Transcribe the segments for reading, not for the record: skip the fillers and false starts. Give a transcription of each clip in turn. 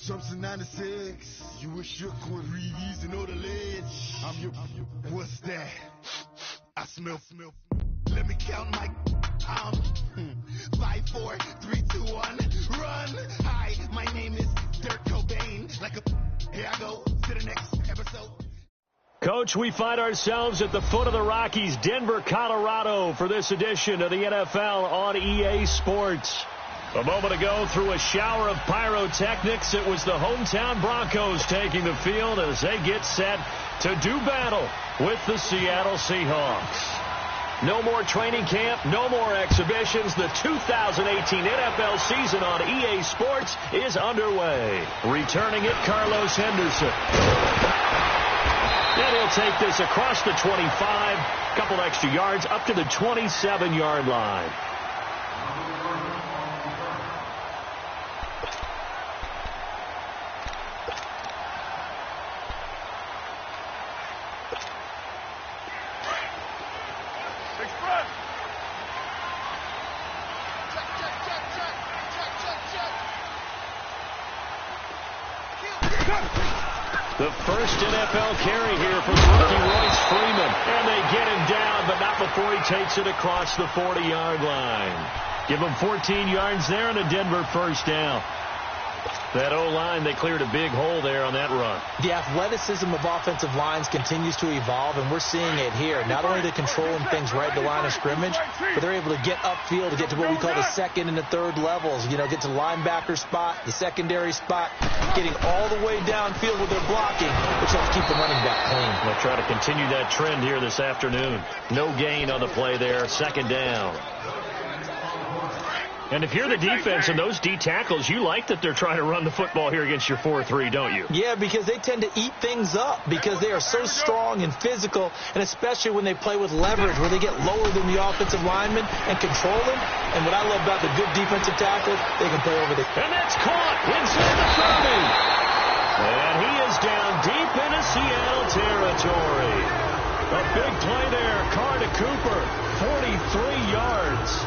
Trump's in 96. You were shook when Reeves and know the ledge. I'm your. What's that? I smell. Let me count my. 5, 4, 3, 2, 1. Run. Hi, my name is Dirk Cobain. Like a. Here I go to the next episode. Coach, we find ourselves at the foot of the Rockies, Denver, Colorado, for this edition of the NFL on EA Sports. A moment ago, through a shower of pyrotechnics, it was the hometown Broncos taking the field as they get set to do battle with the Seattle Seahawks. No more training camp, no more exhibitions. The 2018 NFL season on EA Sports is underway. Returning it, Carlos Henderson. And he'll take this across the 25, couple extra yards, up to the 27-yard line. The first NFL carry here from rookie Royce Freeman. And they get him down, but not before he takes it across the 40-yard line. Give him 14 yards there and a Denver first down. That O-line, they cleared a big hole there on that run. The athleticism of offensive lines continues to evolve, and we're seeing it here. Not only are they controlling things right at the line of scrimmage, but they're able to get upfield to get to what we call the second and the third levels. You know, get to the linebacker spot, the secondary spot, getting all the way downfield with their blocking, which helps keep the running back clean. They'll try to continue that trend here this afternoon. No gain on the play there, second down. And if you're the defense and those D tackles, you like that they're trying to run the football here against your 4-3, don't you? Yeah, because they tend to eat things up because they are so strong and physical, and especially when they play with leverage where they get lower than the offensive linemen and control them. And what I love about the good defensive tackles, they can play over the... And that's caught inside the 30. And he is down deep into Seattle territory. A big play there. Carr to Cooper, 43 yards.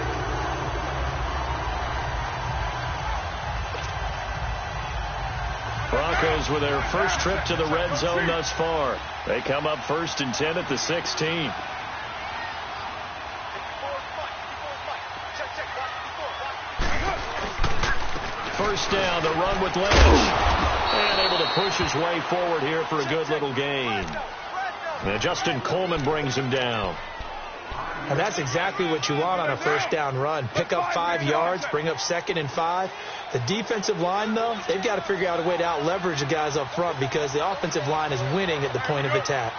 Broncos with their first trip to the red zone thus far. They come up 1st and 10 at the 16. First down, the run with Lynch. And able to push his way forward here for a good little gain. And Justin Coleman brings him down. And that's exactly what you want on a first down run. Pick up 5 yards, bring up 2nd and 5. The defensive line, though, they've got to figure out a way to out-leverage the guys up front because the offensive line is winning at the point of attack.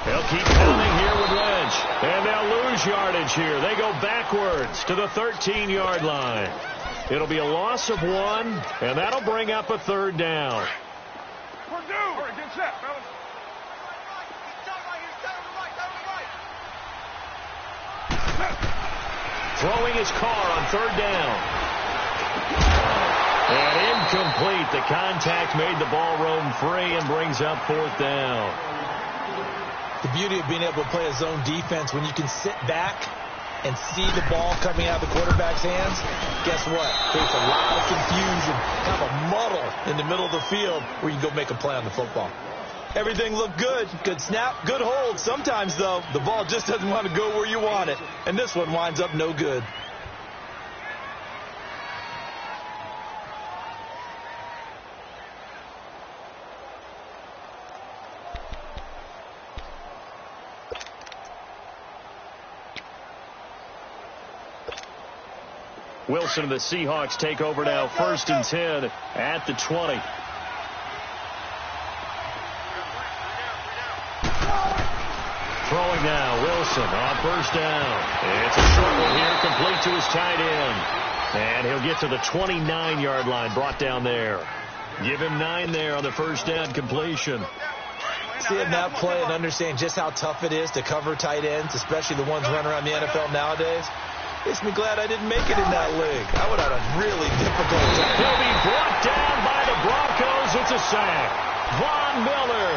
They'll keep pounding here with Lynch. And they'll lose yardage here. They go backwards to the 13-yard line. It'll be a loss of 1, and that'll bring up a 3rd down. Throwing his Carr on 3rd down. And incomplete. The contact made the ball roam free and brings up 4th down. The beauty of being able to play a zone defense when you can sit back and see the ball coming out of the quarterback's hands, guess what? Creates a lot of confusion, kind of a muddle in the middle of the field where you go make a play on the football. Everything looked good. Good snap, good hold. Sometimes, though, the ball just doesn't want to go where you want it. And this one winds up no good. Wilson and the Seahawks take over now, 1st and 10 at the 20. Throwing now, Wilson on 1st down. It's a short one here, complete to his tight end. And he'll get to the 29-yard line, brought down there. Give him 9 there on the 1st down completion. Seeing that play and understand just how tough it is to cover tight ends, especially the ones running around the NFL nowadays, makes me glad I didn't make it in that league. I would have had a really difficult time. He'll be brought down by the Broncos. It's a sack. Von Miller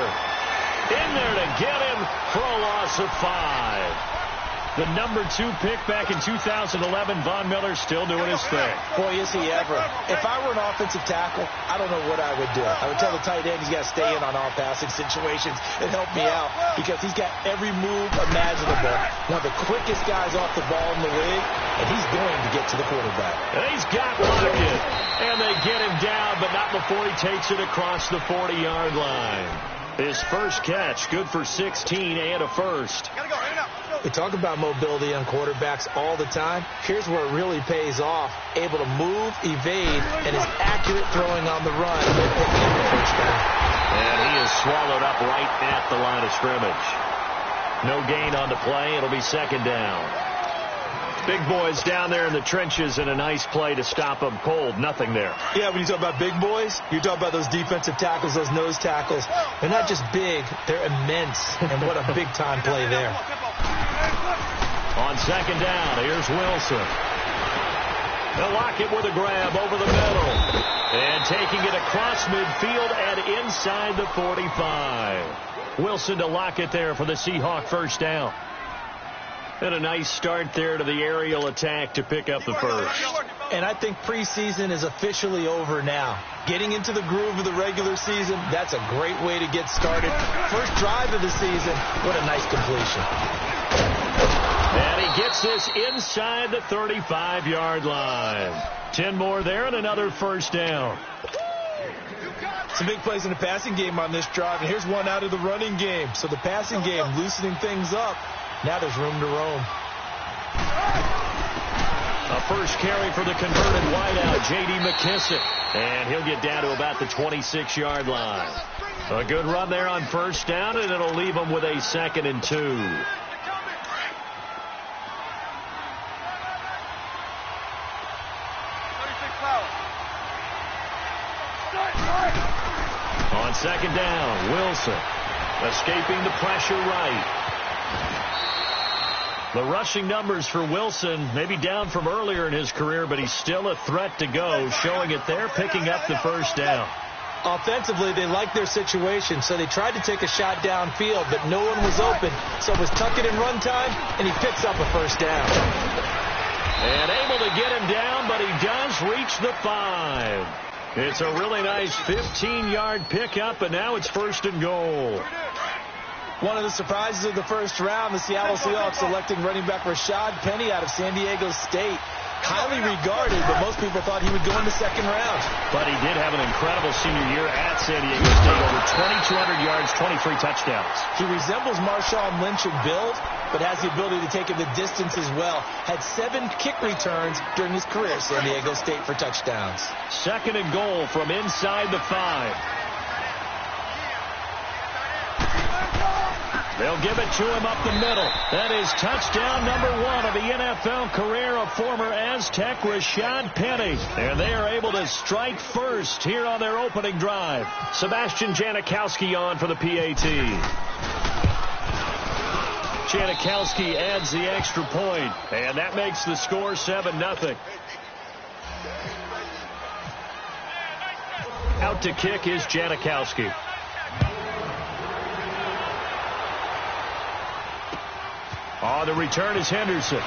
in there to get him for a loss of 5. The number 2 pick back in 2011, Von Miller still doing his thing. Boy, is he ever. If I were an offensive tackle, I don't know what I would do. I would tell the tight end he's got to stay in on all passing situations and help me out because he's got every move imaginable. One of the quickest guys off the ball in the league, and he's going to get to the quarterback. And he's got Lockett, and they get him down, but not before he takes it across the 40-yard line. His first catch, good for 16 and a first. We talk about mobility on quarterbacks all the time. Here's where it really pays off. Able to move, evade, and is accurate throwing on the run and picking up the first down. And he is swallowed up right at the line of scrimmage. No gain on the play. It'll be second down. Big boys down there in the trenches, and a nice play to stop them cold. Nothing there. Yeah, when you talk about big boys, you talk about those defensive tackles, those nose tackles. They're not just big, they're immense. And what a big-time play there. On second down, here's Wilson. They'll lock it with a grab over the middle. And taking it across midfield and inside the 45. Wilson to lock it there for the Seahawk first down. And a nice start there to the aerial attack to pick up the first. And I think preseason is officially over now. Getting into the groove of the regular season, that's a great way to get started. First drive of the season, what a nice completion. And he gets this inside the 35-yard line. 10 more there and another first down. Some big plays in the passing game on this drive, and here's one out of the running game. So the passing game loosening things up. Now there's room to roam. A first carry for the converted wideout, J.D. McKissick. And he'll get down to about the 26-yard line. A good run there on first down, and it'll leave him with a 2nd and 2. On second down, Wilson escaping the pressure right. The rushing numbers for Wilson maybe down from earlier in his career, but he's still a threat to go, showing it there, picking up the first down. Offensively, they liked their situation, so they tried to take a shot downfield, but no one was open. So it was tuck it in run time, and he picks up a first down. And able to get him down, but he does reach the 5. It's a really nice 15-yard pickup, and now it's 1st and goal. One of the surprises of the first round, the Seattle Seahawks selecting running back Rashad Penny out of San Diego State. Highly regarded, but most people thought he would go in the second round. But he did have an incredible senior year at San Diego State. Over 2,200 yards, 23 touchdowns. He resembles Marshawn Lynch in build, but has the ability to take him the distance as well. Had 7 kick returns during his career at San Diego State for touchdowns. 2nd and goal from inside the 5. They'll give it to him up the middle. That is touchdown number 1 of the NFL career of former Aztec Rashad Penny. And they are able to strike first here on their opening drive. Sebastian Janikowski on for the PAT. Janikowski adds the extra point, and that makes the score 7-0. Out to kick is Janikowski. The return is Henderson.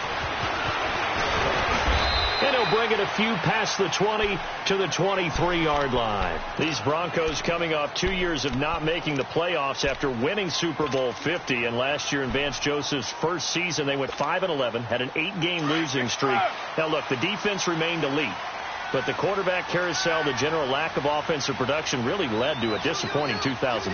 And he'll bring it a few past the 20 to the 23-yard line. These Broncos coming off 2 years of not making the playoffs after winning Super Bowl 50. And last year in Vance Joseph's first season, they went 5-11, had an 8-game losing streak. Now, look, the defense remained elite. But the quarterback carousel, the general lack of offensive production really led to a disappointing 2017.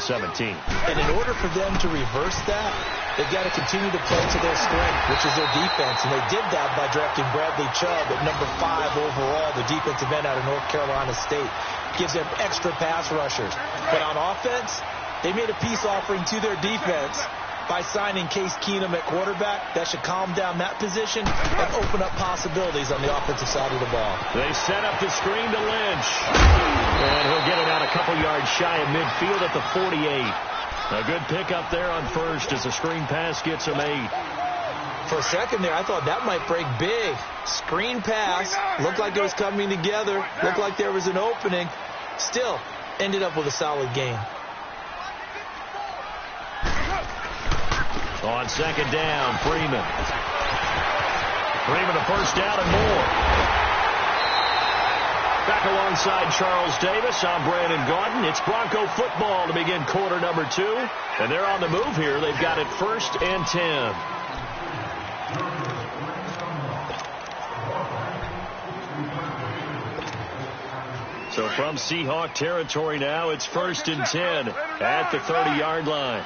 And in order for them to reverse that, they've got to continue to play to their strength, which is their defense. And they did that by drafting Bradley Chubb at number 5 overall, the defensive end out of North Carolina State. Gives them extra pass rushers. But on offense, they made a peace offering to their defense by signing Case Keenum at quarterback. That should calm down that position and open up possibilities on the offensive side of the ball. They set up the screen to Lynch. And he'll get it out a couple yards shy of midfield at the 48. A good pickup there on first as the screen pass gets him 8. For a second there, I thought that might break big. Screen pass. Looked like it was coming together. Looked like there was an opening. Still, ended up with a solid gain. On second down, Freeman. Freeman a first down and more. Back alongside Charles Davis, I'm Brandon Gaudin. It's Bronco football to begin quarter number 2. And they're on the move here. They've got it 1st and 10. So from Seahawk territory now, it's 1st and 10 at the 30-yard line.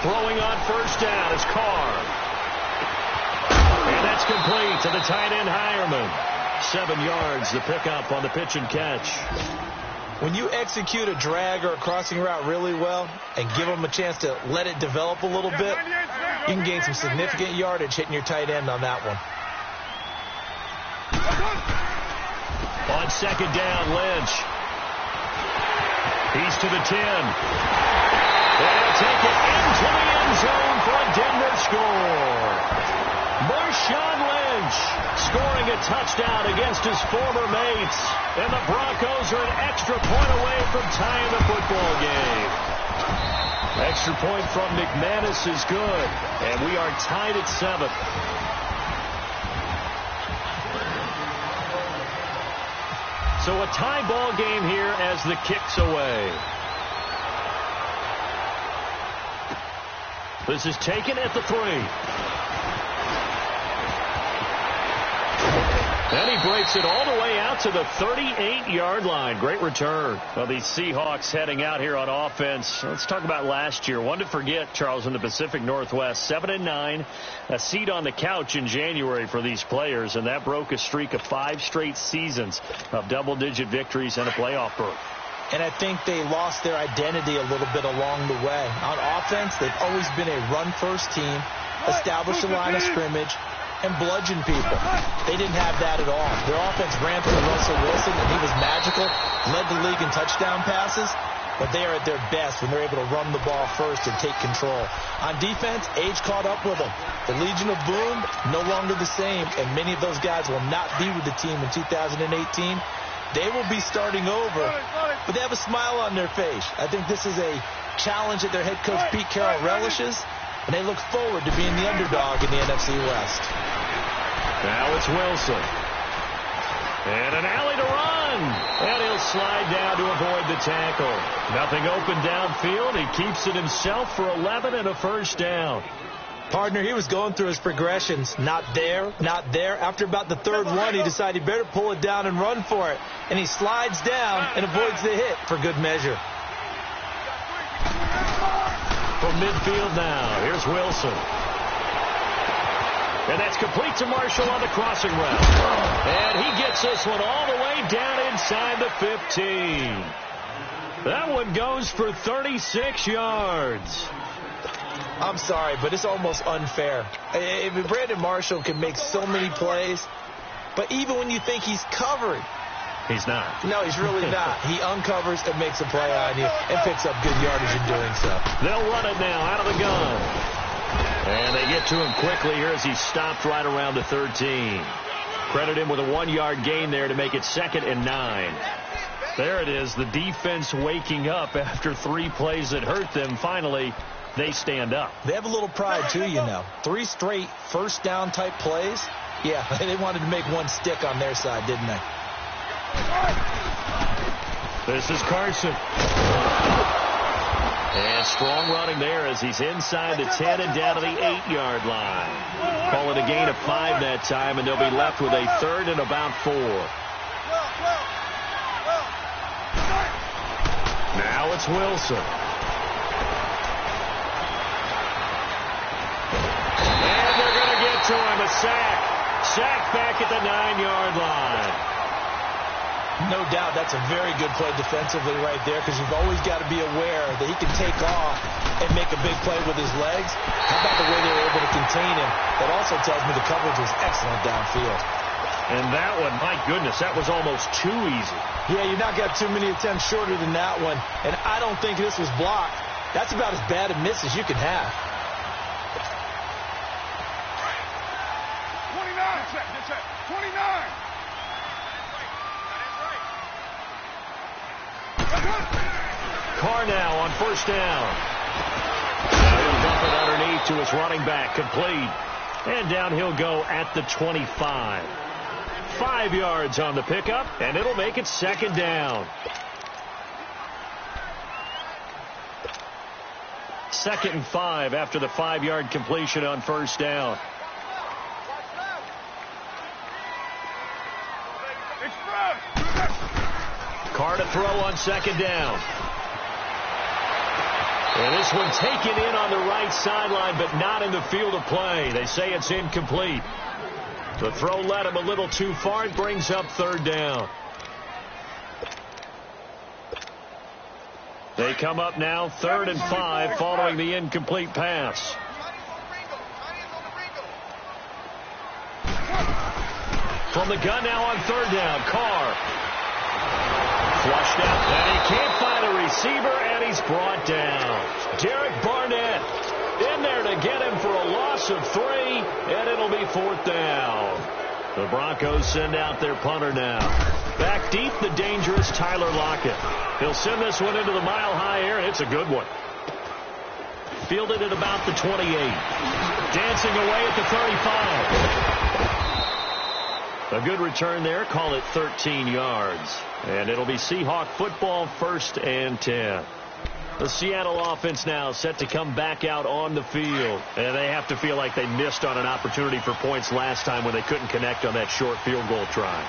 Throwing on first down is Carr. And that's complete to the tight end Hireman. 7 yards the pickup on the pitch and catch. When you execute a drag or a crossing route really well and give them a chance to let it develop a little bit, you can gain some significant yardage hitting your tight end on that one. On second down, Lynch. He's to the 10. And he'll take it into the end zone for a Denver score. Marshawn Lynch scoring a touchdown against his former mates. And the Broncos are an extra point away from tying the football game. Extra point from McManus is good. And we are tied at 7. So a tie ball game here as the kick's away. This is taken at the 3. And he breaks it all the way out to the 38-yard line. Great return. Well, these Seahawks heading out here on offense. Let's talk about last year. One to forget, Charles, in the Pacific Northwest. 7-9, a seat on the couch in January for these players, and that broke a streak of 5 straight seasons of double-digit victories and a playoff berth. And I think they lost their identity a little bit along the way. On offense, they've always been a run-first team, establish a line of scrimmage, and bludgeon people. They didn't have that at all. Their offense ran through Russell Wilson, and he was magical, led the league in touchdown passes, but they are at their best when they're able to run the ball first and take control. On defense, age caught up with them. The Legion of Boom, no longer the same, and many of those guys will not be with the team in 2018. They will be starting over, but they have a smile on their face. I think this is a challenge that their head coach Pete Carroll relishes, and they look forward to being the underdog in the NFC West. Now it's Wilson. And an alley to run. And he'll slide down to avoid the tackle. Nothing open downfield. He keeps it himself for 11 and a first down. Partner, he was going through his progressions. Not there, not there. After about the 3rd one, he decided he better pull it down and run for it. And he slides down and avoids the hit for good measure. From midfield now, here's Wilson. And that's complete to Marshall on the crossing route. And he gets this one all the way down inside the 15. That one goes for 36 yards. I'm sorry, but it's almost unfair. Brandon Marshall can make so many plays, but even when you think he's covered, he's not. No, he's really not. He uncovers and makes a play on you and picks up good yardage in doing so. They'll run it now out of the gun. And they get to him quickly here as he stopped right around the 13. Credit him with a 1-yard gain there to make it 2nd and 9. There it is, the defense waking up after 3 plays that hurt them. Finally, they stand up. They have a little pride, too, you know. 3 straight first down type plays. Yeah, they wanted to make one stick on their side, didn't they? This is Carson. And strong running there as he's inside the 10 and down to the 8-yard line. Call it a gain of 5 that time, and they'll be left with a 3rd and about 4. Now it's Wilson. And they're going to get to him. A sack. Sack back at the 9-yard line. No doubt that's a very good play defensively right there, because you've always got to be aware that he can take off and make a big play with his legs. How about the way they were able to contain him? That also tells me the coverage was excellent downfield. And that one, my goodness, that was almost too easy. Yeah, you're not got too many attempts shorter than that one, and I don't think this was blocked. That's about as bad a miss as you can have. 29. Carr now on first down. Now he'll dump it underneath to his running back, complete. And down he'll go at the 25. 5 yards on the pickup, and it'll make it second down. Second and 5 after the 5-yard completion on first down. Carr to throw on second down. And this one taken in on the right sideline, but not in the field of play. They say it's incomplete. The throw led him a little too far. It brings up third down. They come up now 3rd and 5 following the incomplete pass. From the gun now on third down, Carr. Flushed out, and he can't find a receiver, and he's brought down. Derek Barnett in there to get him for a loss of 3, and it'll be 4th down. The Broncos send out their punter now. Back deep, the dangerous Tyler Lockett. He'll send this one into the mile-high air, and it's a good one. Fielded at about the 28. Dancing away at the 35. A good return there. Call it 13 yards. And it'll be Seahawk football, 1st and 10. The Seattle offense now set to come back out on the field. And they have to feel like they missed on an opportunity for points last time when they couldn't connect on that short field goal try.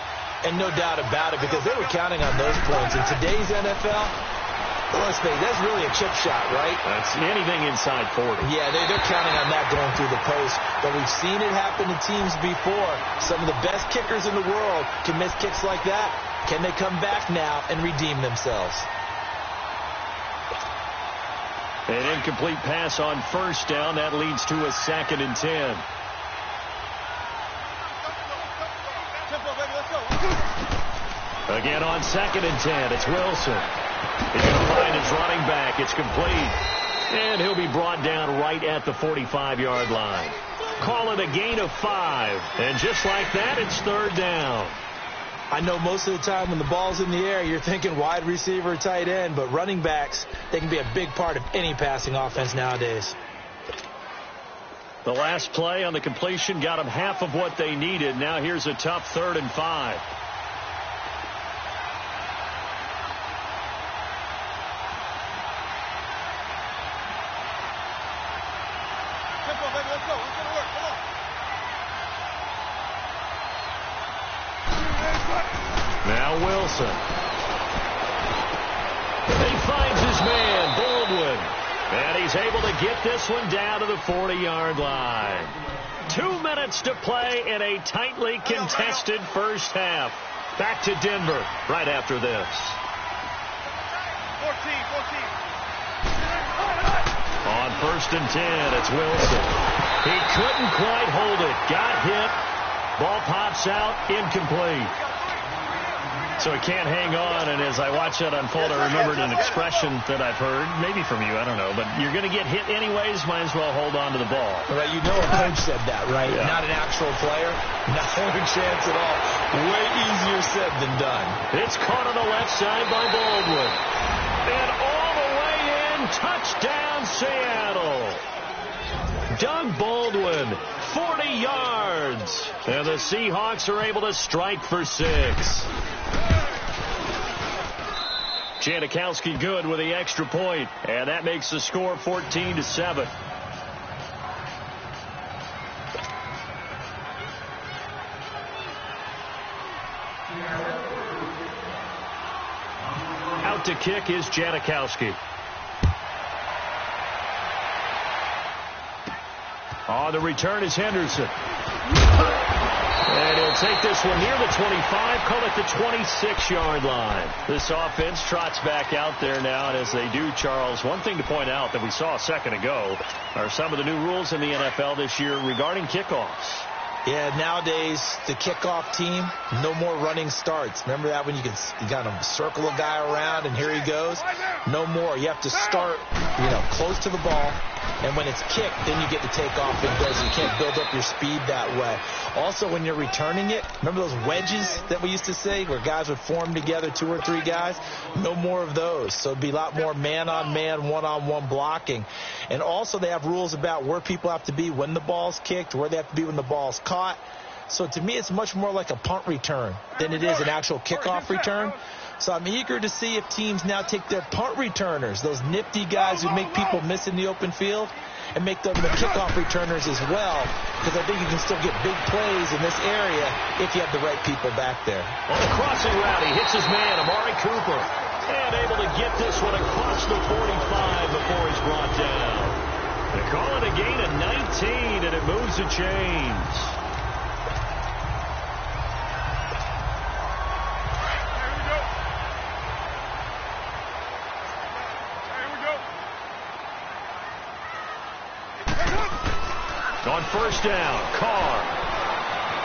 And no doubt about it, because they were counting on those points. In today's NFL, let's face it, that's really a chip shot, right? That's anything inside 40. Yeah, they're counting on that going through the post. But we've seen it happen to teams before. Some of the best kickers in the world can miss kicks like that. Can they come back now and redeem themselves? An incomplete pass on first down. That leads to a 2nd and 10. Again on 2nd and 10. It's Wilson. He's going to find his running back. It's complete. And he'll be brought down right at the 45-yard line. Call it a gain of 5. And just like that, it's 3rd down. I know most of the time when the ball's in the air, you're thinking wide receiver, tight end, but running backs, they can be a big part of any passing offense nowadays. The last play on the completion got them half of what they needed. Now here's a tough 3rd and 5. Now Wilson. He finds his man, Baldwin. And he's able to get this one down to the 40-yard line. 2 minutes to play in a tightly contested first half. Back to Denver right after this. 14. On 1st and 10, it's Wilson. He couldn't quite hold it. Got hit. Ball pops out, incomplete. So he can't hang on, and as I watch that unfold, I remembered an expression that I've heard, maybe from you, I don't know, but you're going to get hit anyways, might as well hold on to the ball. Right, you know a coach said that, right? Yeah. Not an actual player. Not a chance at all. Way easier said than done. It's caught on the left side by Baldwin. And all the way in, touchdown Seattle. Doug Baldwin, 40 yards. And the Seahawks are able to strike for 6. Janikowski good with the extra point, and that makes the score 14-7. Out to kick is Janikowski. On the return is Henderson. And he'll take this one near the 25, call it the 26-yard line. This offense trots back out there now, and as they do, Charles, one thing to point out that we saw a second ago are some of the new rules in the NFL this year regarding kickoffs. Yeah, nowadays, the kickoff team, no more running starts. Remember that when you kind of circle a guy around and here he goes? No more. You have to start, close to the ball, And when it's kicked, then you get to take off and go, so you can't build up your speed that way. Also, when you're returning it, remember those wedges that we used to say where guys would form together, 2 or 3 guys? No more of those. So it'd be a lot more man-on-man, one-on-one blocking. And also they have rules about where people have to be when the ball's kicked, where they have to be when the ball's caught. So to me, it's much more like a punt return than it is an actual kickoff return. So I'm eager to see if teams now take their punt returners, those nifty guys who make people miss in the open field, and make them the kickoff returners as well, because I think you can still get big plays in this area if you have the right people back there. On the crossing route, he hits his man, Amari Cooper, and able to get this one across the 45 before he's brought down. They call it a gain of 19, and it moves the chains. On first down, Carr.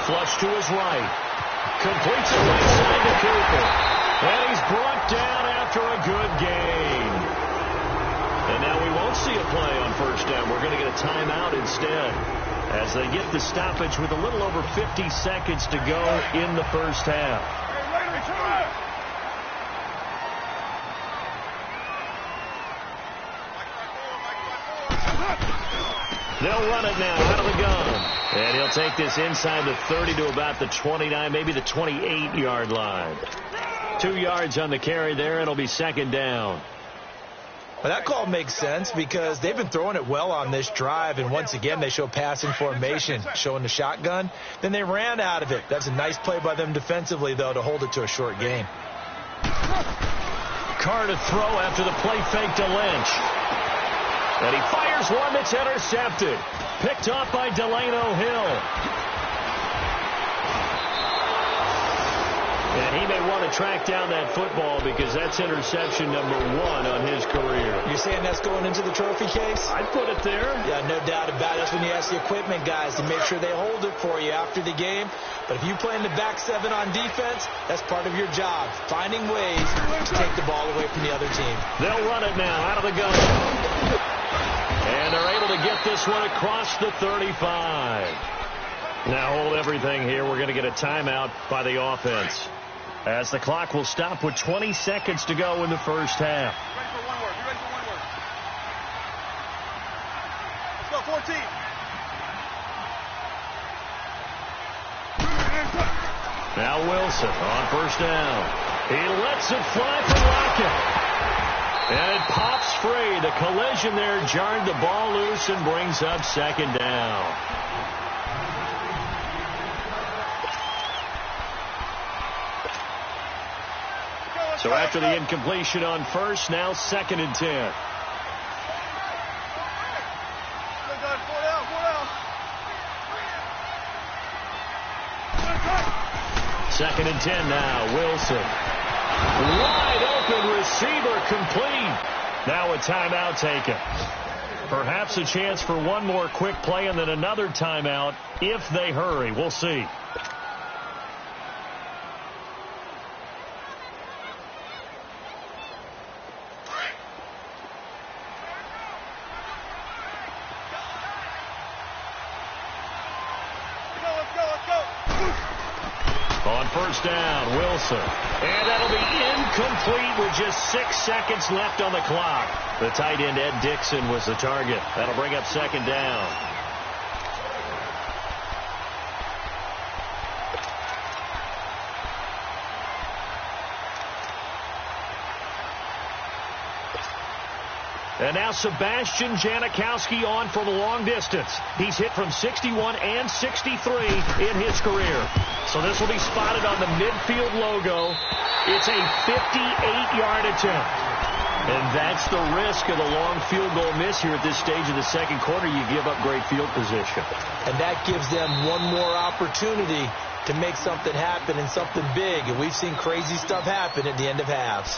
Flush to his right. Completes it right side to Cooper. And he's brought down after a good gain. And now we won't see a play on first down. We're going to get a timeout instead, as they get the stoppage with a little over 50 seconds to go in the first half. They'll run it now out of the gun. And he'll take this inside the 30 to about the 29, maybe the 28-yard line. 2 yards on the carry there. It'll be second down. Well, that call makes sense because they've been throwing it well on this drive, and once again they show passing formation, showing the shotgun. Then they ran out of it. That's a nice play by them defensively, though, to hold it to a short gain. Carr to throw after the play fake to Lynch. And he fires one that's intercepted. Picked off by Delano Hill. And he may want to track down that football because that's interception number 1 on his career. You're saying that's going into the trophy case? I'd put it there. Yeah, no doubt about it. That's when you ask the equipment guys to make sure they hold it for you after the game. But if you play in the back 7 on defense, that's part of your job, finding ways to take the ball away from the other team. They'll run it now out of the gun. And they're able to get this one across the 35. Now hold everything here. We're going to get a timeout by the offense, as the clock will stop with 20 seconds to go in the first half. Ready for one word. You ready for one word? Let's go, 14. Now Wilson on first down. He lets it fly from Rocket. And it pops free. The collision there jarred the ball loose and brings up second down. So after the incompletion on first, now 2nd and 10. Second and 10 now. Wilson. Wide open receiver complete. Now a timeout taken. Perhaps a chance for one more quick play and then another timeout if they hurry. We'll see. On first down, Wilson. And that'll be incomplete with just 6 seconds left on the clock. The tight end, Ed Dixon, was the target. That'll bring up second down. And now Sebastian Janikowski on from a long distance. He's hit from 61 and 63 in his career. So this will be spotted on the midfield logo. It's a 58-yard attempt. And that's the risk of the long field goal miss here at this stage of the second quarter. You give up great field position. And that gives them one more opportunity to make something happen and something big. And we've seen crazy stuff happen at the end of halves.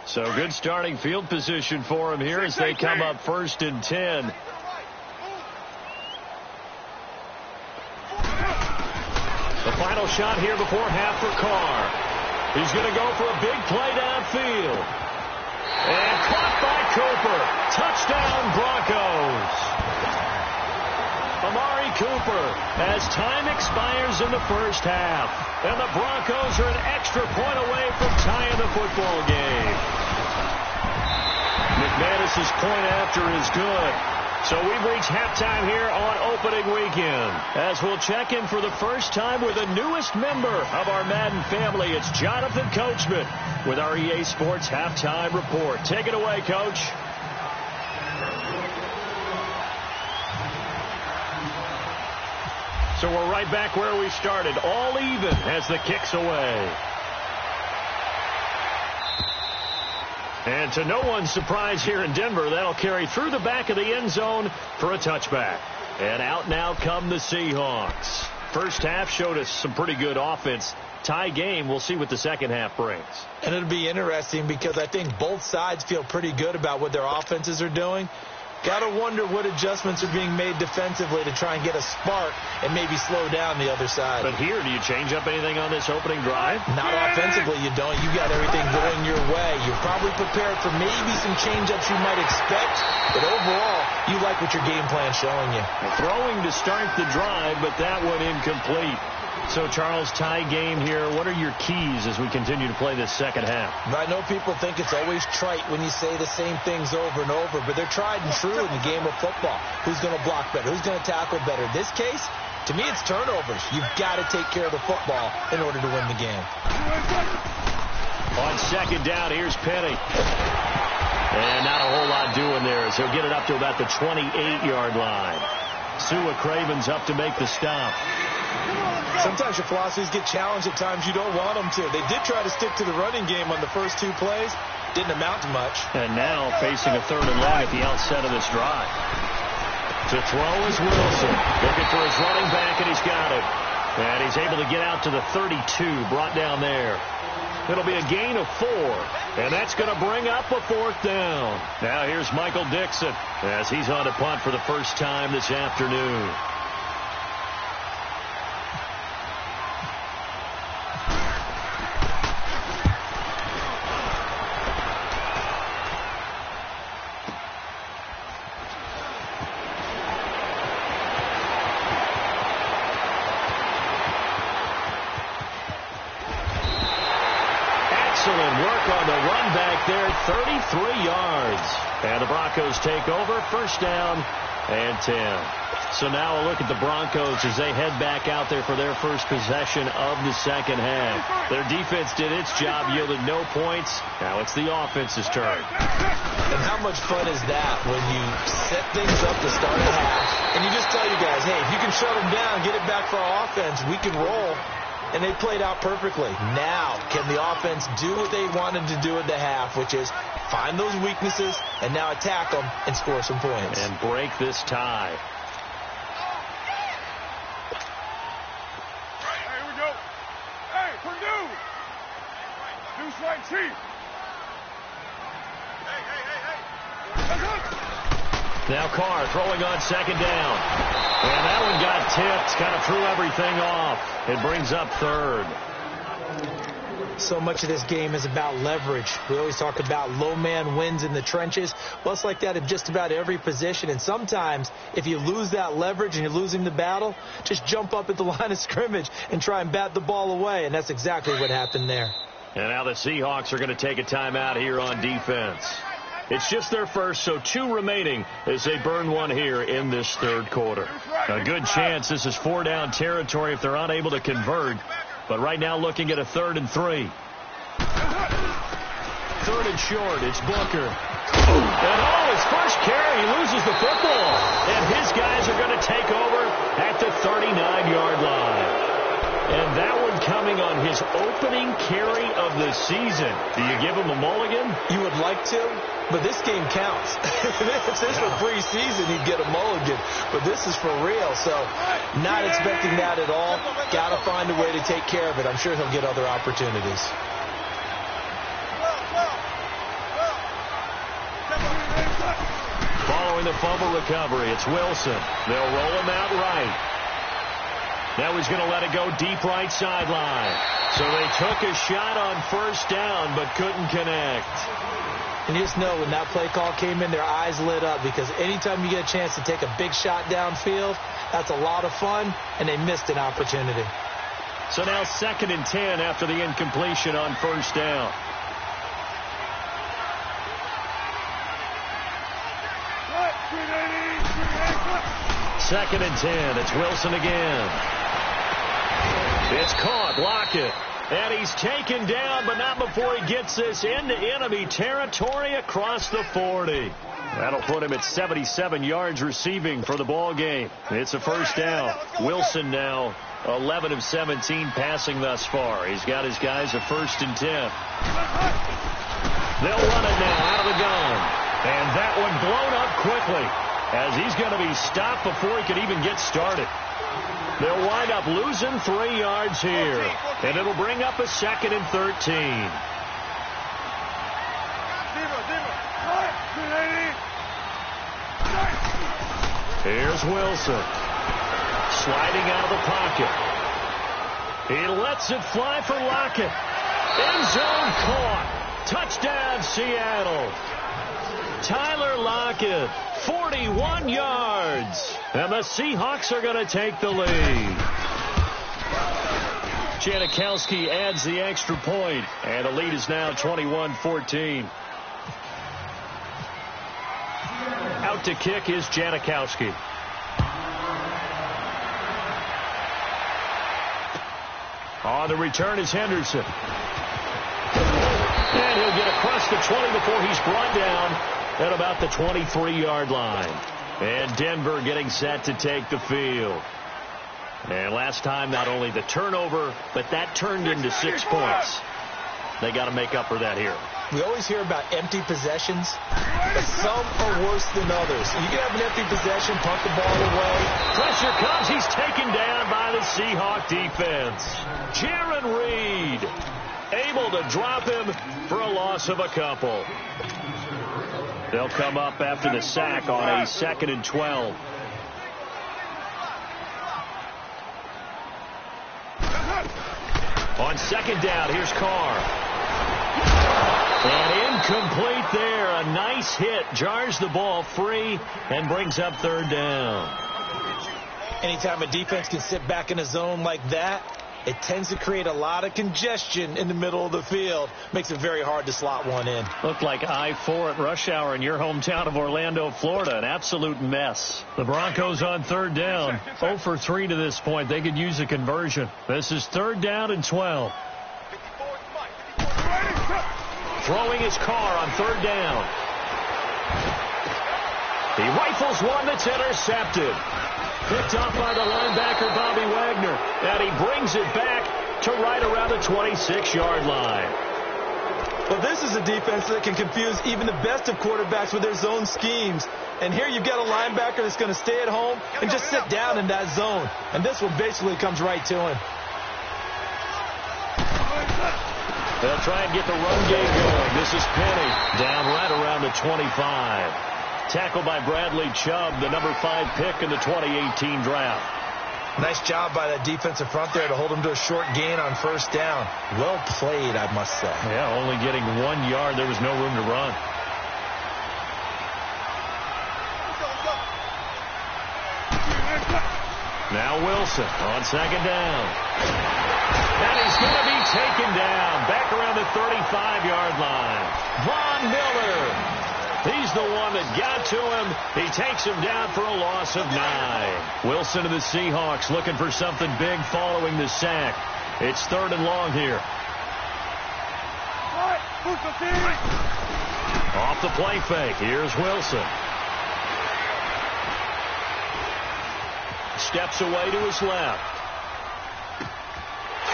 So good starting field position for him here as they come up 1st and 10. final shot here before half for Carr. He's going to go for a big play downfield. And caught by Cooper. Touchdown, Broncos. Amari Cooper as time expires in the first half. And the Broncos are an extra point away from tying the football game. McManus's point after is good. So we've reached halftime here on opening weekend. As we'll check in for the first time with the newest member of our Madden family. It's Jonathan Coachman with our EA Sports Halftime Report. Take it away, Coach. So we're right back where we started. All even as the kick's away. And to no one's surprise here in Denver, that'll carry through the back of the end zone for a touchback. And out now come the Seahawks. First half showed us some pretty good offense. Tie game, we'll see what the second half brings. And it'll be interesting because I think both sides feel pretty good about what their offenses are doing. Got to wonder what adjustments are being made defensively to try and get a spark and maybe slow down the other side. But here, do you change up anything on this opening drive? Not offensively, you don't. You got everything going your way. You're probably prepared for maybe some change-ups you might expect, but overall, you like what your game plan's showing you. Throwing to start the drive, but that one incomplete. So, Charles, tie game here. What are your keys as we continue to play this second half? I know people think it's always trite when you say the same things over and over, but they're tried and true in the game of football. Who's going to block better? Who's going to tackle better? In this case, to me, it's turnovers. You've got to take care of the football in order to win the game. On second down, here's Penny. And not a whole lot doing there, so he'll get it up to about the 28-yard line. Sua Craven's up to make the stop. Sometimes your philosophies get challenged at times you don't want them to. They did try to stick to the running game on the first two plays. Didn't amount to much. And now facing a third and long at the outset of this drive. To throw is Wilson. Looking for his running back, and he's got it. And he's able to get out to the 32, brought down there. It'll be a gain of 4, and that's going to bring up a fourth down. Now here's Michael Dixon as he's on to punt for the first time this afternoon. Excellent work on the run back there, 33 yards. And the Broncos take over, first down and 10. So now a look at the Broncos as they head back out there for their first possession of the second half. Their defense did its job, yielded no points. Now it's the offense's turn. And how much fun is that when you set things up to start the half, and you just tell you guys, hey, if you can shut them down, get it back for our offense, we can roll. And they played out perfectly. Now, can the offense do what they wanted to do at the half, which is find those weaknesses and now attack them and score some points. And break this tie. Hey, here we go. Hey, Purdue. Deuce right, Chief. Hey. Now Carr throwing on second down. And that one got tipped, kind of threw everything off. It brings up third. So much of this game is about leverage. We always talk about low man wins in the trenches. Well, it's like that in just about every position. And sometimes, if you lose that leverage and you're losing the battle, just jump up at the line of scrimmage and try and bat the ball away. And that's exactly what happened there. And now the Seahawks are going to take a timeout here on defense. It's just their first, so 2 remaining as they burn one here in this third quarter. A good chance this is 4-down territory if they're unable to convert. But right now looking at a 3rd and 3. 3rd and short, it's Booker. And his first carry, he loses the football. And his guys are going to take over at the 39-yard line. And that one coming on his opening carry of the season. Do you give him a mulligan? You would like to, but this game counts. If this were preseason, he'd get a mulligan. But this is for real, so not expecting that at all. Got to find a way to take care of it. I'm sure he'll get other opportunities. Following the fumble recovery, it's Wilson. They'll roll him out right. Now he's going to let it go deep right sideline. So they took a shot on first down, but couldn't connect. And you just know when that play call came in, their eyes lit up, because anytime you get a chance to take a big shot downfield, that's a lot of fun, and they missed an opportunity. So now 2nd and 10 after the incompletion on first down. Second and 10. It's Wilson again. It's caught. Lockett. And he's taken down, but not before he gets this into enemy territory across the 40. That'll put him at 77 yards receiving for the ball game. It's a first down. Wilson now 11 of 17 passing thus far. He's got his guys a 1st and 10. They'll run it now out of the gun. And that one blown up quickly, as he's going to be stopped before he can even get started. They'll wind up losing 3 yards here, and it'll bring up a 2nd and 13. Here's Wilson, sliding out of the pocket. He lets it fly for Lockett. End zone caught. Touchdown, Seattle. Tyler Lockett, 41 yards. And the Seahawks are going to take the lead. Janikowski adds the extra point, and the lead is now 21-14. Out to kick is Janikowski. On the return is Henderson. And he'll get across the 20 before he's brought down at about the 23-yard line. And Denver getting set to take the field. And last time, not only the turnover, but that turned into 6 points. They got to make up for that here. We always hear about empty possessions, but some are worse than others. You can have an empty possession, punt the ball away. Pressure comes. He's taken down by the Seahawk defense. Jaron Reed able to drop him for a loss of a couple. They'll come up after the sack on a 2nd and 12. On 2nd down, here's Carr. And incomplete there. A nice hit. Jars the ball free and brings up 3rd down. Anytime a defense can sit back in a zone like that, it tends to create a lot of congestion in the middle of the field. Makes it very hard to slot one in. Looked like I-4 at rush hour in your hometown of Orlando, Florida. An absolute mess. The Broncos on 3rd down. 0 for 3 to this point. They could use a conversion. This is 3rd down and 12. Throwing his Carr on 3rd down. He rifles one that's intercepted. Picked off by the linebacker, Bobby Wagner. And he brings it back to right around the 26-yard line. Well, this is a defense that can confuse even the best of quarterbacks with their zone schemes. And here you've got a linebacker that's going to stay at home and just sit down in that zone. And this one basically comes right to him. They'll try and get the run game going. This is Penny down right around the 25. Tackled by Bradley Chubb, the number 5 pick in the 2018 draft. Nice job by that defensive front there to hold him to a short gain on 1st down. Well played, I must say. Yeah, only getting 1 yard. There was no room to run. Now Wilson on 2nd down. And he's going to be taken down back around the 35-yard line. Von Miller. He's the one that got to him. He takes him down for a loss of 9. Wilson and the Seahawks looking for something big following the sack. It's 3rd and long here. Off the play fake. Here's Wilson. Steps away to his left.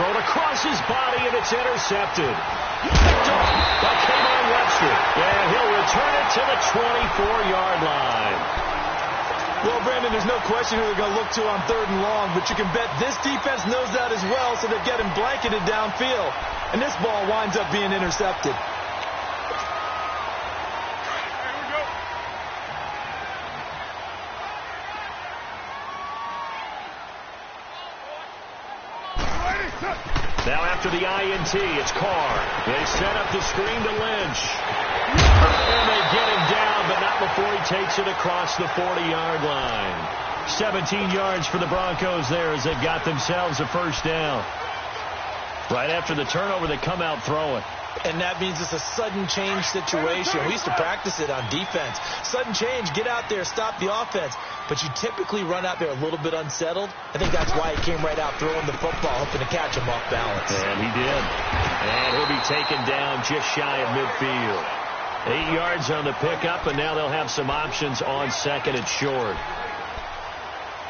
Thrown across his body, and it's intercepted. Picked off by K'Von Webster. And he'll return it to the 24-yard line. Well, Brandon, there's no question who they're going to look to on 3rd and long, but you can bet this defense knows that as well, so they're getting blanketed downfield. And this ball winds up being intercepted. Now after the INT, it's Carr. They set up the screen to Lynch. And they get him down, but not before he takes it across the 40-yard line. 17 yards for the Broncos there as they've got themselves a first down. Right after the turnover, they come out throwing. And that means it's a sudden change situation. We used to practice it on defense. Sudden change, get out there, stop the offense. But you typically run out there a little bit unsettled. I think that's why he came right out throwing the football, hoping to catch him off balance. And he did. And he'll be taken down just shy of midfield. 8 yards on the pickup, and now they'll have some options on second and short.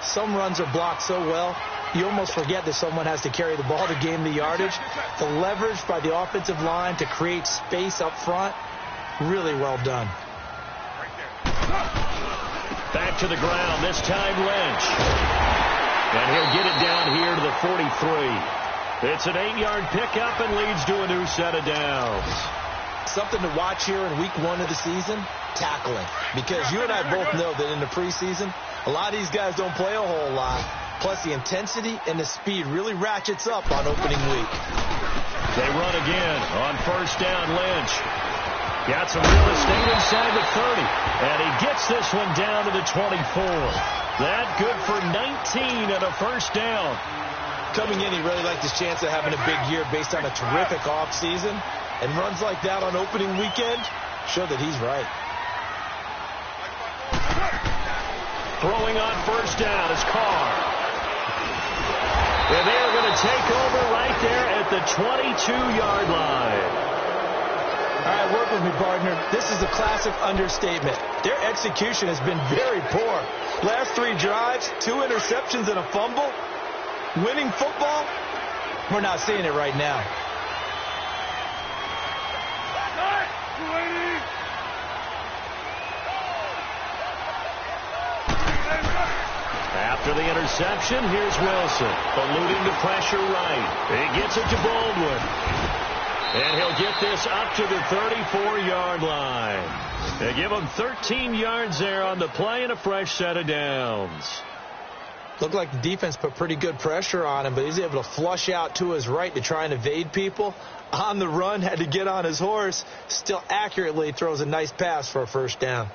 Some runs are blocked so well, you almost forget that someone has to carry the ball to gain the yardage. The leverage by the offensive line to create space up front, really well done. Back to the ground, this time Lynch. And he'll get it down here to the 43. It's an 8-yard pickup and leads to a new set of downs. Something to watch here in week 1 of the season, tackling. Because you and I both know that in the preseason, a lot of these guys don't play a whole lot. Plus, the intensity and the speed really ratchets up on opening week. They run again on first down, Lynch. Got some real estate inside the 30. And he gets this one down to the 24. That good for 19 and a first down. Coming in, he really liked his chance of having a big year based on a terrific offseason. And runs like that on opening weekend show that he's right. Throwing on first down is Carr. And they're going to take over right there at the 22-yard line. All right, work with me, partner. This is a classic understatement. Their execution has been very poor. Last 3 drives, 2 interceptions and a fumble. Winning football? We're not seeing it right now. After the interception, here's Wilson, alluding to pressure right. He gets it to Baldwin. And he'll get this up to the 34-yard line. They give him 13 yards there on the play and a fresh set of downs. Looked like the defense put pretty good pressure on him, but he's able to flush out to his right to try and evade people. On the run, had to get on his horse. Still accurately throws a nice pass for a first down.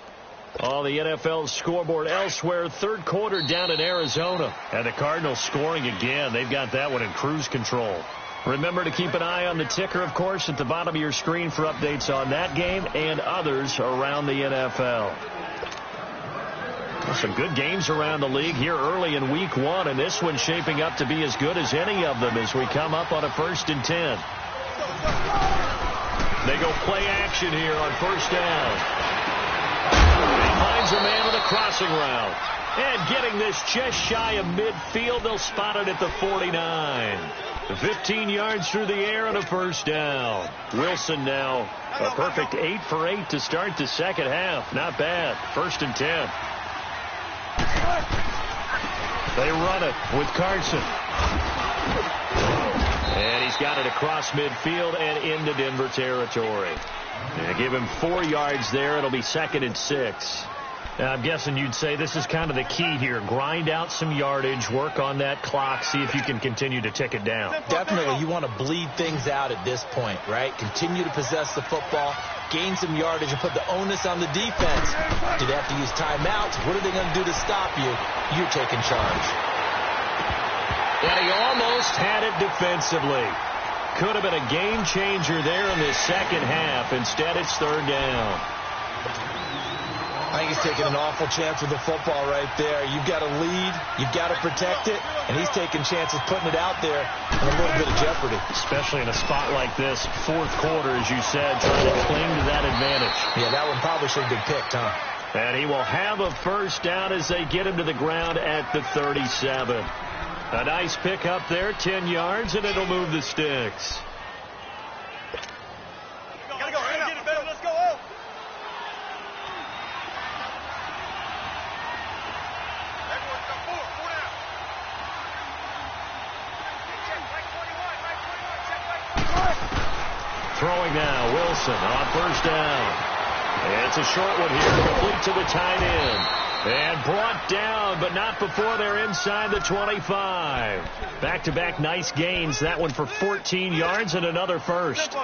On the NFL scoreboard elsewhere, third quarter down in Arizona. And the Cardinals scoring again. They've got that one in cruise control. Remember to keep an eye on the ticker, of course, at the bottom of your screen for updates on that game and others around the NFL. Some good games around the league here early in week 1, and this one's shaping up to be as good as any of them as we come up on a 1st and 10. They go play action here on first down. He finds a man with a crossing route. And getting this just shy of midfield, they'll spot it at the 49. 15 yards through the air and a first down. Wilson now a perfect 8 for 8 to start the second half. Not bad. 1st and 10. They run it with Carson. And he's got it across midfield and into Denver territory. They give him 4 yards there. It'll be 2nd and 6. Now, I'm guessing you'd say this is kind of the key here. Grind out some yardage, work on that clock, see if you can continue to tick it down. Definitely, you want to bleed things out at this point, right? Continue to possess the football, gain some yardage, and put the onus on the defense. Do they have to use timeouts? What are they going to do to stop you? You're taking charge. And he almost had it defensively. Could have been a game changer there in the second half. Instead, it's 3rd down. I think he's taking an awful chance with the football right there. You've got to lead. You've got to protect it. And he's taking chances putting it out there in a little bit of jeopardy. Especially in a spot like this, 4th quarter, as you said, trying to cling to that advantage. Yeah, that one probably should have been picked, huh? And he will have a first down as they get him to the ground at the 37. A nice pick up there, 10 yards, and it'll move the sticks. Gotta go. Get it, baby. Let's go. Oh. Everyone, go forward. Four down. Check right 21. Right 21. Check right 21. Throwing now, Wilson on first down. And it's a short one here, complete to the tight end. And brought down, but not before they're inside the 25. Back-to-back nice gains. That one for 14 yards and another first.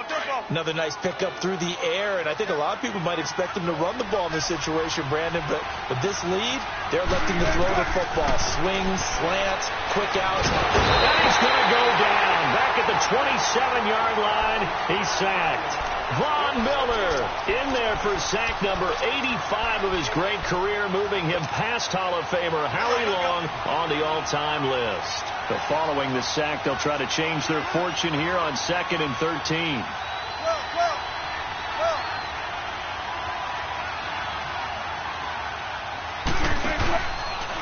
Another nice pickup through the air, and I think a lot of people might expect him to run the ball in this situation, Brandon, but with this lead, they're electing to throw the football. Swings, slants, quick outs. And he's going to go down. Back at the 27-yard line, he's sacked. Von Miller in there for sack number 85 of his great career, moving him past Hall of Famer Howie Long on the all-time list. So following the sack, they'll try to change their fortune here on 2nd and 13.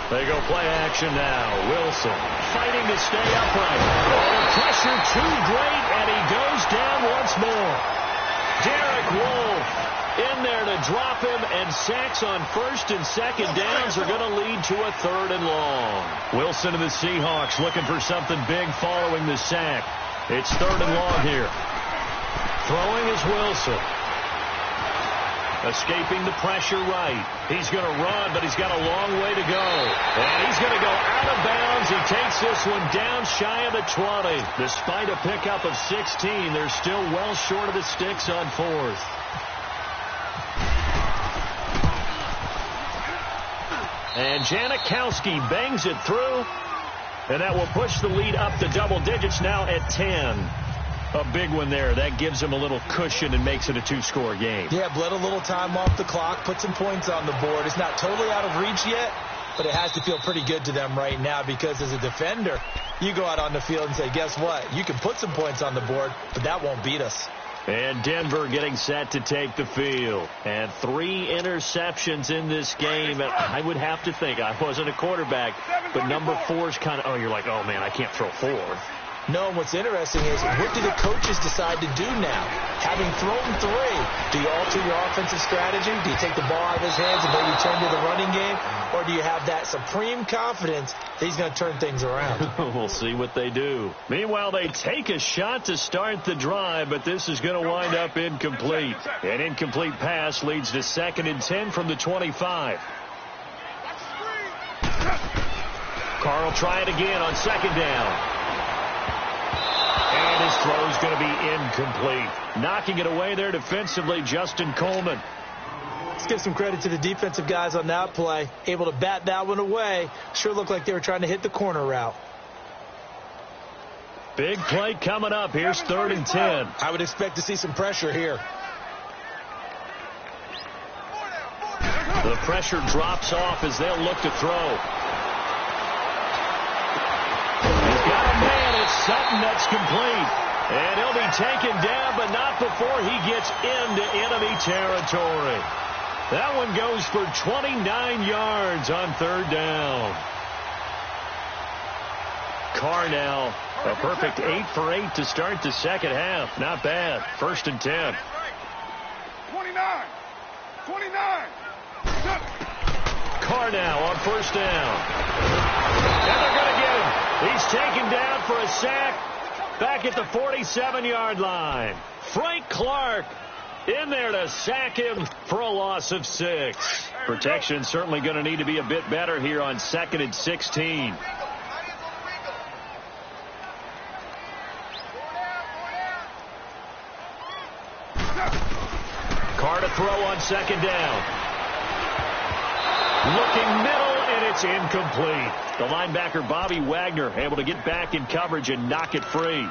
They go play action now. Wilson fighting to stay upright. Oh, the pressure too great, and he goes down once more. Derek Wolfe in there to drop him, and sacks on 1st and 2nd downs are going to lead to a 3rd and long. Wilson and the Seahawks looking for something big following the sack. It's 3rd and long here. Throwing is Wilson. Escaping the pressure right. He's going to run, but he's got a long way to go. And he's going to go out of bounds. He takes this one down shy of the 20. Despite a pickup of 16, they're still well short of the sticks on 4th. And Janikowski bangs it through. And that will push the lead up to double digits now at 10. A big one there. That gives him a little cushion and makes it a 2-score game. Yeah, bled a little time off the clock, put some points on the board. It's not totally out of reach yet, but it has to feel pretty good to them right now because as a defender, you go out on the field and say, guess what? You can put some points on the board, but that won't beat us. And Denver getting set to take the field. And 3 interceptions in this game. And I would have to think, I wasn't a quarterback, but number 4 is kind of, oh, you're like, oh, man, I can't throw 4. No, and what's interesting is what do the coaches decide to do now? Having thrown 3, do you alter your offensive strategy? Do you take the ball out of his hands and maybe turn to the running game? Or do you have that supreme confidence that he's going to turn things around? We'll see what they do. Meanwhile, they take a shot to start the drive, but this is going to wind up incomplete. An incomplete pass leads to 2nd and 10 from the 25. Carr will try it again on 2nd down. And his throw is going to be incomplete. Knocking it away there defensively, Justin Coleman. Let's give some credit to the defensive guys on that play. Able to bat that one away. Sure looked like they were trying to hit the corner route. Big play coming up. Here's 3rd and 10. I would expect to see some pressure here. The pressure drops off as they'll look to throw. Sutton, that's complete. And he'll be taken down, but not before he gets into enemy territory. That one goes for 29 yards on 3rd down. Carr now, a perfect 8 for 8 to start the 2nd half. Not bad. 1st and 10. 29. Carr now on 1st down. And they're going to get him. He's taken down for a sack back at the 47-yard line. Frank Clark in there to sack him for a loss of 6. Protection certainly going to need to be a bit better here on 2nd and 16. Carr to throw on 2nd down. Looking middle, and it's incomplete. The linebacker, Bobby Wagner, able to get back in coverage and knock it free.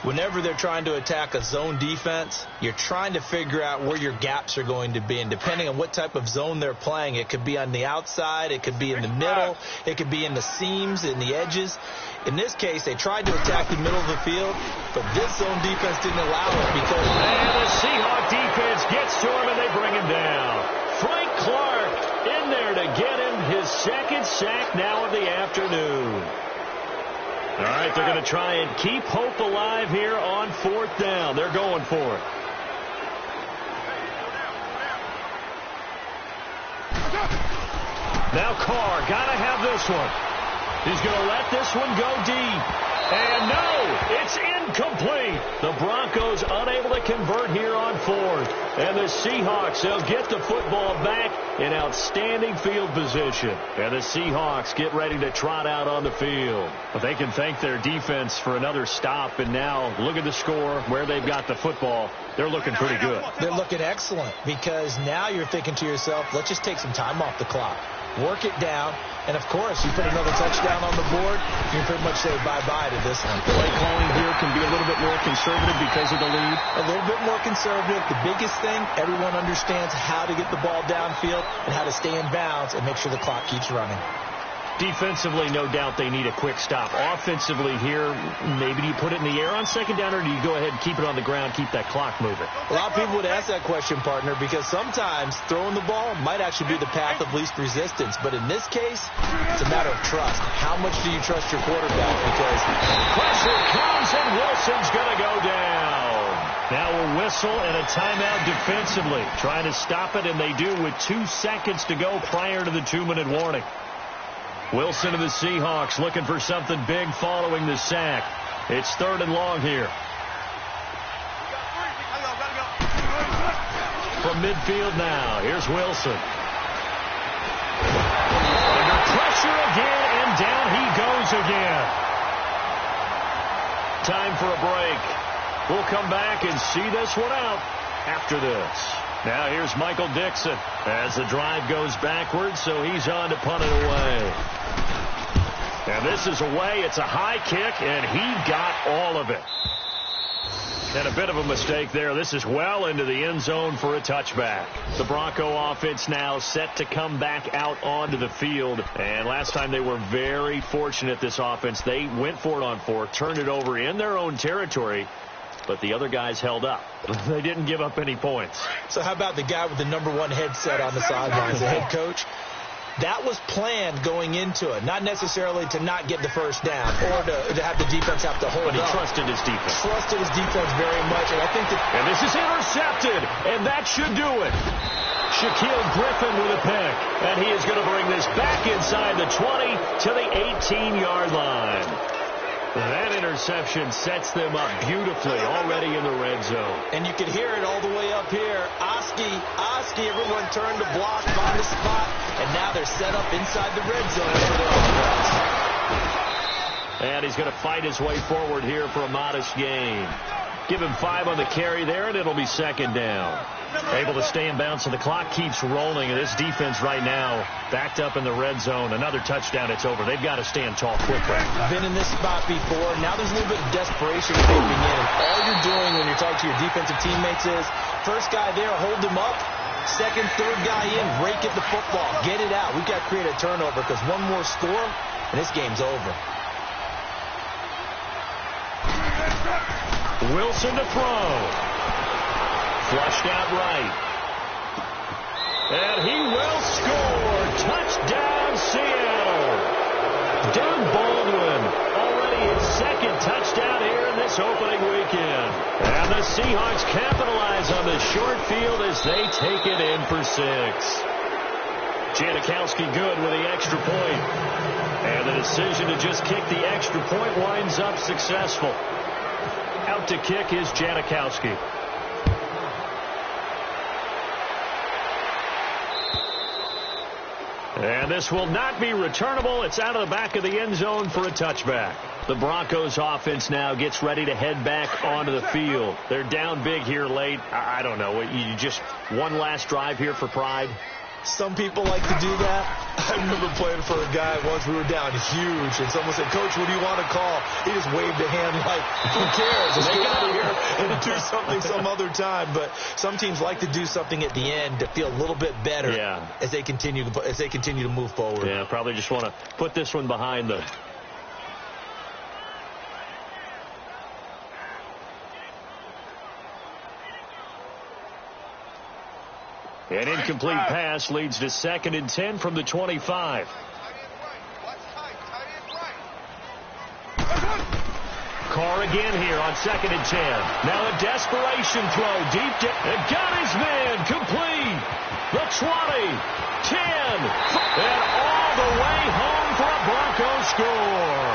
Whenever they're trying to attack a zone defense, you're trying to figure out where your gaps are going to be. And depending on what type of zone they're playing, it could be on the outside, it could be in the middle, it could be in the seams, in the edges. In this case, they tried to attack the middle of the field, but this zone defense didn't allow it because... And the Seahawk defense gets to him, and they bring him down. Frank Clark in there to get him his 2nd sack now of the afternoon. All right, they're going to try and keep hope alive here on 4th down. They're going for it. Now Carr, got to have this one. He's going to let this one go deep. And no, it's incomplete. The Broncos unable to convert here on fourth. And the Seahawks, they'll get the football back in outstanding field position. And the Seahawks get ready to trot out on the field. But they can thank their defense for another stop. And now look at the score, where they've got the football. They're looking pretty good. They're looking excellent because now you're thinking to yourself, let's just take some time off the clock. Work it down, and of course, you put another touchdown on the board, you can pretty much say bye-bye to this one. Play calling here can be a little bit more conservative because of the lead. A little bit more conservative. The biggest thing, everyone understands how to get the ball downfield and how to stay in bounds and make sure the clock keeps running. Defensively, no doubt they need a quick stop. Offensively here, maybe do you put it in the air on second down, or do you go ahead and keep it on the ground, keep that clock moving? A lot of people would ask that question, partner, because sometimes throwing the ball might actually be the path of least resistance. But in this case, it's a matter of trust. How much do you trust your quarterback? Because pressure comes, and Wilson's going to go down. Now a whistle and a timeout defensively. Trying to stop it, and they do with 2 seconds to go prior to the 2-minute warning. Wilson of the Seahawks looking for something big following the sack. It's 3rd and long here. From midfield now, here's Wilson. Under pressure again, and down he goes again. Time for a break. We'll come back and see this one out after this. Now here's Michael Dixon as the drive goes backwards, so he's on to punt it away. And this is away. It's a high kick, and he got all of it. And a bit of a mistake there. This is well into the end zone for a touchback. The Bronco offense now set to come back out onto the field. And last time they were very fortunate, this offense. They went for it on 4, turned it over in their own territory, but the other guys held up. They didn't give up any points. So how about the guy with the #1 headset on the sidelines, the head coach? That was planned going into it, not necessarily to not get the first down or to have the defense have to hold But he up. trusted his defense. Trusted his defense very much, and I think that... And this is intercepted, and that should do it. Shaquille Griffin with a pick, and he is going to bring this back inside the 20 to the 18-yard line. That interception sets them up beautifully already in the red zone. And you can hear it all the way up here. Oski, everyone turned to block, find a spot, and now they're set up inside the red zone for their offense. And he's going to fight his way forward here for a modest gain. Give him 5 on the carry there, and it'll be 2nd down. Able to stay in bounds, so the clock keeps rolling. And this defense right now backed up in the red zone. Another touchdown, it's over. They've got to stand tall quickly. Been in this spot before. Now there's a little bit of desperation creeping in. All you're doing when you're talking to your defensive teammates is, first guy there, hold him up. Second, third guy in, rake at the football. Get it out. We've got to create a turnover because one more score, and this game's over. Wilson to throw. Flushed out right. And he will score. Touchdown, Seattle. Doug Baldwin already his 2nd touchdown here in this opening weekend. And the Seahawks capitalize on the short field as they take it in for 6. Janikowski good with the extra point. And the decision to just kick the extra point winds up successful. Out to kick is Janikowski. And this will not be returnable. It's out of the back of the end zone for a touchback. The Broncos offense now gets ready to head back onto the field. They're down big here late. I don't know. You just one last drive here for pride? Some people like to do that. I remember playing for a guy once. We were down huge, and someone said, "Coach, what do you want to call?" He just waved a hand like, "Who cares? Let's get out of here and do something some other time." But some teams like to do something at the end to feel a little bit better as they continue to move forward. Yeah, probably just want to put this one behind them. An incomplete pass leads to 2nd and 10 from the 25. Carr again here on 2nd and 10. Now a desperation throw deep down. And got his man complete. The 20, 10, and all the way home for a Bronco score.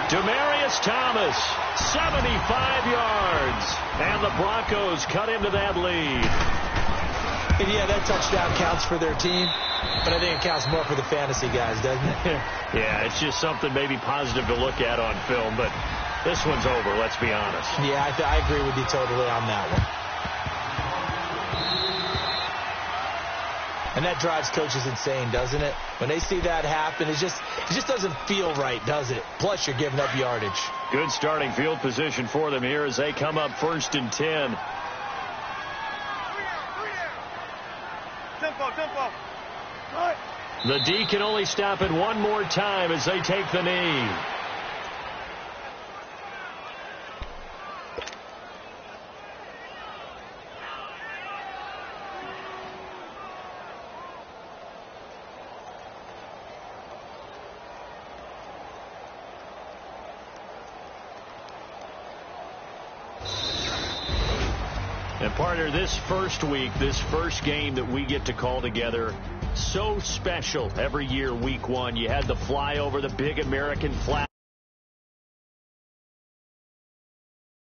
Demaryius Thomas, 75 yards. And the Broncos cut into that lead. And yeah, that touchdown counts for their team, but I think it counts more for the fantasy guys, doesn't it? Yeah, it's just something maybe positive to look at on film, but this one's over, let's be honest. Yeah, I agree with you totally on that one. And that drives coaches insane, doesn't it? When they see that happen, it just doesn't feel right, does it? Plus, you're giving up yardage. Good starting field position for them here as they come up 1st and 10. Tempo. The D can only stop it one more time as they take the knee. And partner, this first week, this first game that we get to call together, so special every year, week one. You had the flyover, the big American flag.